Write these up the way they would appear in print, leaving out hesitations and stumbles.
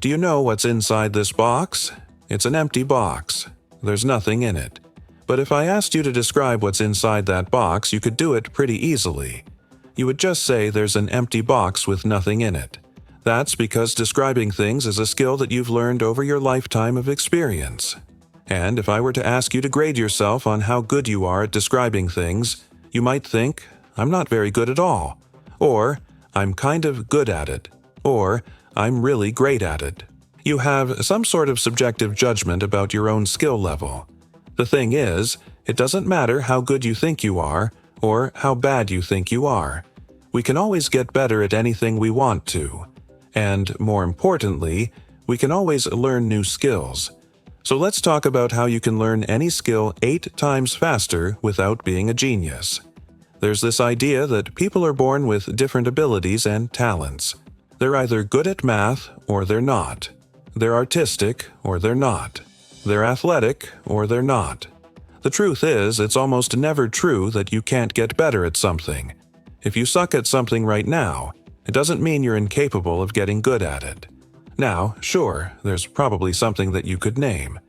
Do you know what's inside this box? It's an empty box. There's nothing in it. But if I asked you to describe what's inside that box, you could do it pretty easily. You would just say there's an empty box with nothing in it. That's because describing things is a skill that you've learned over your lifetime of experience. And if I were to ask you to grade yourself on how good you are at describing things, you might think, I'm not very good at all, or I'm kind of good at it, or I'm really great at it. You have some sort of subjective judgment about your own skill level. The thing is, it doesn't matter how good you think you are, or how bad you think you are. We can always get better at anything we want to. And, more importantly, we can always learn new skills. So let's talk about how you can learn any skill 8 times faster without being a genius. There's this idea that people are born with different abilities and talents. They're either good at math or they're not. They're artistic or they're not. They're athletic or they're not. The truth is, it's almost never true that you can't get better at something. If you suck at something right now, it doesn't mean you're incapable of getting good at it. Now, sure, there's probably something that you could name.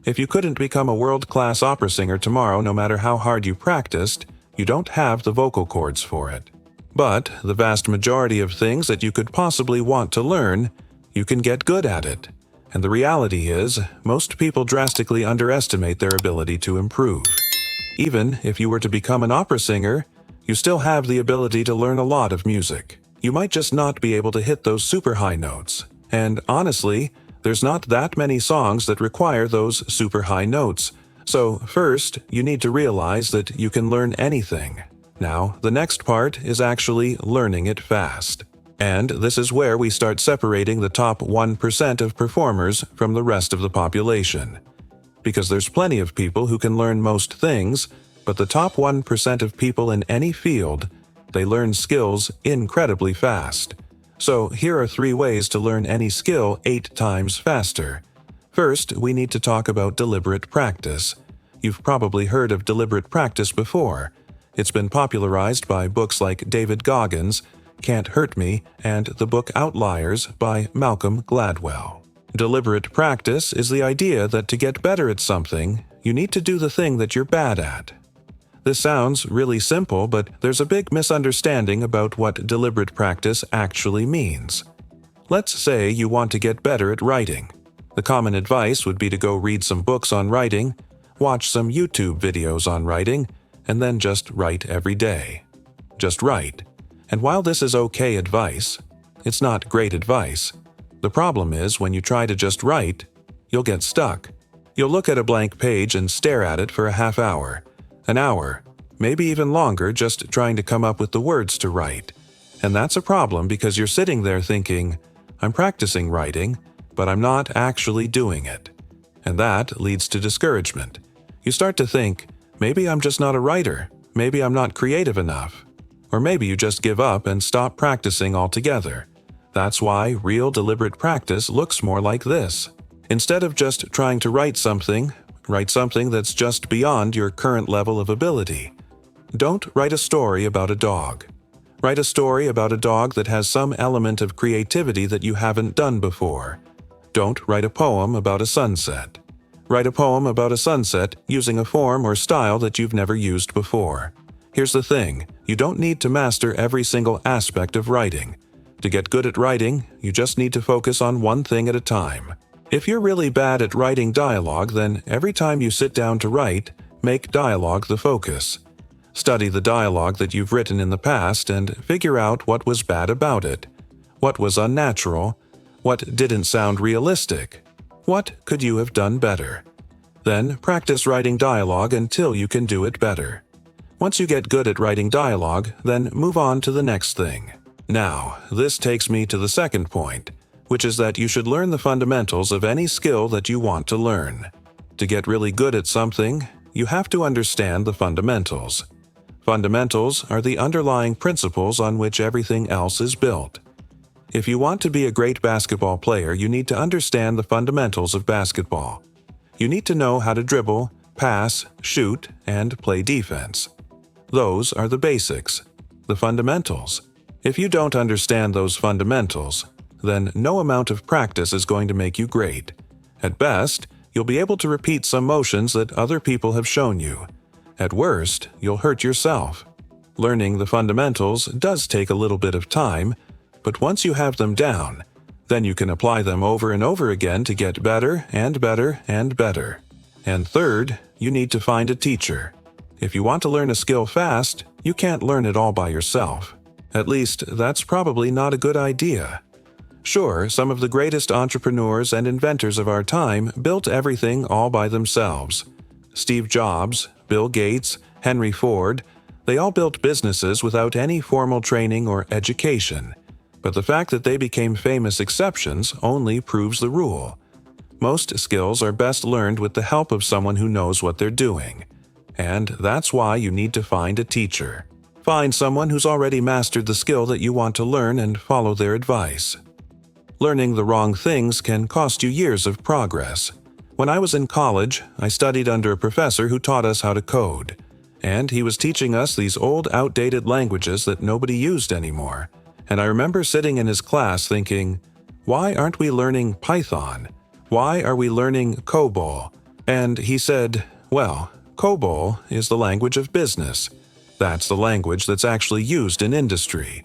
If you couldn't become a world-class opera singer tomorrow no matter how hard you practiced, you don't have the vocal cords for it. But the vast majority of things that you could possibly want to learn, you can get good at it. And the reality is, most people drastically underestimate their ability to improve. Even if you were to become an opera singer, you still have the ability to learn a lot of music. You might just not be able to hit those super high notes. And honestly, there's not that many songs that require those super high notes. So first, you need to realize that you can learn anything. Now, the next part is actually learning it fast. And this is where we start separating the top 1% of performers from the rest of the population. Because there's plenty of people who can learn most things, but the top 1% of people in any field, they learn skills incredibly fast. So here are 3 ways to learn any skill 8 times faster. First, we need to talk about deliberate practice. You've probably heard of deliberate practice before. It's been popularized by books like David Goggins, Can't Hurt Me, and the book Outliers by Malcolm Gladwell. Deliberate practice is the idea that to get better at something, you need to do the thing that you're bad at. This sounds really simple, but there's a big misunderstanding about what deliberate practice actually means. Let's say you want to get better at writing. The common advice would be to go read some books on writing, watch some YouTube videos on writing, and then just write every day. Just write. And while this is okay advice, it's not great advice. The problem is when you try to just write, you'll get stuck. You'll look at a blank page and stare at it for a half hour, an hour, maybe even longer just trying to come up with the words to write. And that's a problem because you're sitting there thinking, I'm practicing writing, but I'm not actually doing it. And that leads to discouragement. You start to think, maybe I'm just not a writer, maybe I'm not creative enough. Or maybe you just give up and stop practicing altogether. That's why real deliberate practice looks more like this. Instead of just trying to write something that's just beyond your current level of ability. Don't write a story about a dog. Write a story about a dog that has some element of creativity that you haven't done before. Don't write a poem about a sunset. Write a poem about a sunset using a form or style that you've never used before. Here's the thing, you don't need to master every single aspect of writing. To get good at writing, you just need to focus on one thing at a time. If you're really bad at writing dialogue, then every time you sit down to write, make dialogue the focus. Study the dialogue that you've written in the past and figure out what was bad about it. What was unnatural? What didn't sound realistic? What could you have done better? Then practice writing dialogue until you can do it better. Once you get good at writing dialogue, then move on to the next thing. Now, this takes me to the second point, which is that you should learn the fundamentals of any skill that you want to learn. To get really good at something, you have to understand the fundamentals. Fundamentals are the underlying principles on which everything else is built. If you want to be a great basketball player, you need to understand the fundamentals of basketball. You need to know how to dribble, pass, shoot, and play defense. Those are the basics, the fundamentals. If you don't understand those fundamentals, then no amount of practice is going to make you great. At best, you'll be able to repeat some motions that other people have shown you. At worst, you'll hurt yourself. Learning the fundamentals does take a little bit of time, but once you have them down, then you can apply them over and over again to get better and better and better. And third, you need to find a teacher. If you want to learn a skill fast, you can't learn it all by yourself. At least, that's probably not a good idea. Sure, some of the greatest entrepreneurs and inventors of our time built everything all by themselves. Steve Jobs, Bill Gates, Henry Ford, they all built businesses without any formal training or education. But the fact that they became famous exceptions only proves the rule. Most skills are best learned with the help of someone who knows what they're doing. And that's why you need to find a teacher. Find someone who's already mastered the skill that you want to learn and follow their advice. Learning the wrong things can cost you years of progress. When I was in college, I studied under a professor who taught us how to code. And he was teaching us these old, outdated languages that nobody used anymore. And I remember sitting in his class thinking, why aren't we learning Python? Why are we learning COBOL? And he said, well, COBOL is the language of business. That's the language that's actually used in industry.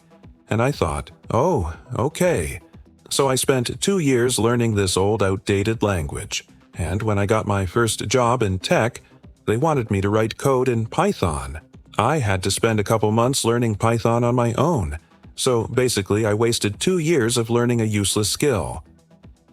And I thought, oh, okay. So I spent 2 years learning this old, outdated language. And when I got my first job in tech, they wanted me to write code in Python. I had to spend a couple months learning Python on my own. So basically, I wasted 2 years of learning a useless skill.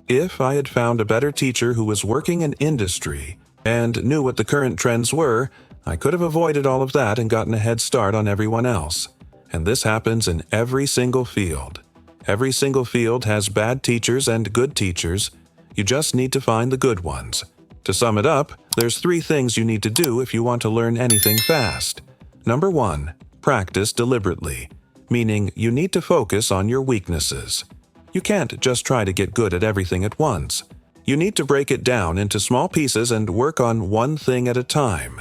If I had found a better teacher who was working in industry and knew what the current trends were, I could have avoided all of that and gotten a head start on everyone else. And this happens in every single field. Every single field has bad teachers and good teachers. You just need to find the good ones. To sum it up, there's 3 things you need to do if you want to learn anything fast. Number 1, practice deliberately, meaning you need to focus on your weaknesses. You can't just try to get good at everything at once. You need to break it down into small pieces and work on one thing at a time.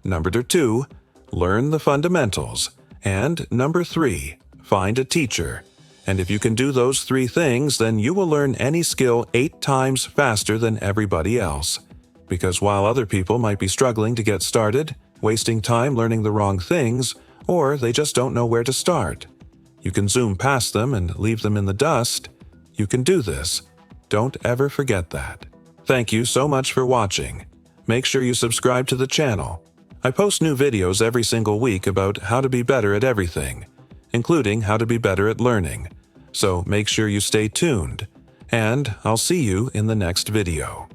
Number 2, learn the fundamentals. And number 3, find a teacher. And if you can do those 3 things, then you will learn any skill 8 times faster than everybody else. Because while other people might be struggling to get started, wasting time learning the wrong things, or they just don't know where to start, you can zoom past them and leave them in the dust. You can do this. Don't ever forget that. Thank you so much for watching. Make sure you subscribe to the channel. I post new videos every single week about how to be better at everything, including how to be better at learning. So make sure you stay tuned, and I'll see you in the next video.